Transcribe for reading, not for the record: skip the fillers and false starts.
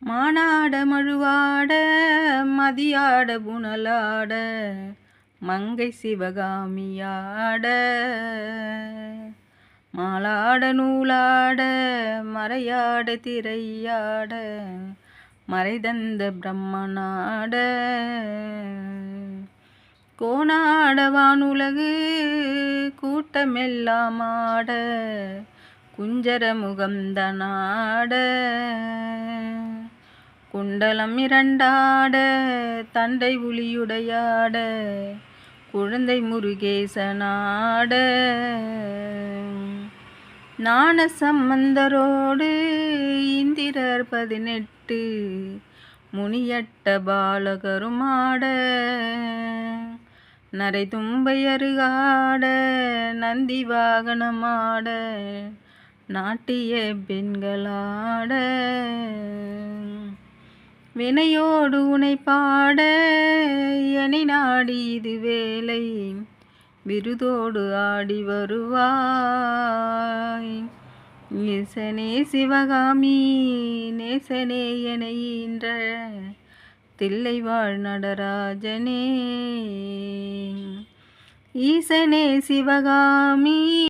மானாட மழுவாட மதியாட புனலாட மங்கை சிவகாமியாட மாலாட நூலாட மறையாட திரையாட மறைதந்த பிரம்மனாட கோணாட வானுலகு கூட்டமெல்லாம் ஆட குஞ்சர முகந்தனாட குண்டலம் இரண்டாட தண்டை புலியுடையாட குழந்தை முருகேசனாட ஞான சம்பந்தரோடு இந்திரர் 18 முனியட்ட பாலகருமாட நரை தும்பை அருகாட நந்தி வாகனமாட நாட்டிய பெண்களாட வினையோடு உனை பாட எனை நாடி இது வேலை விருதோடு ஆடி வருவாய். ஈசனே சிவகாமி நேசனே என ஈன்ற தில்லைவாழ் நடராஜனே. ஈசனே சிவகாமி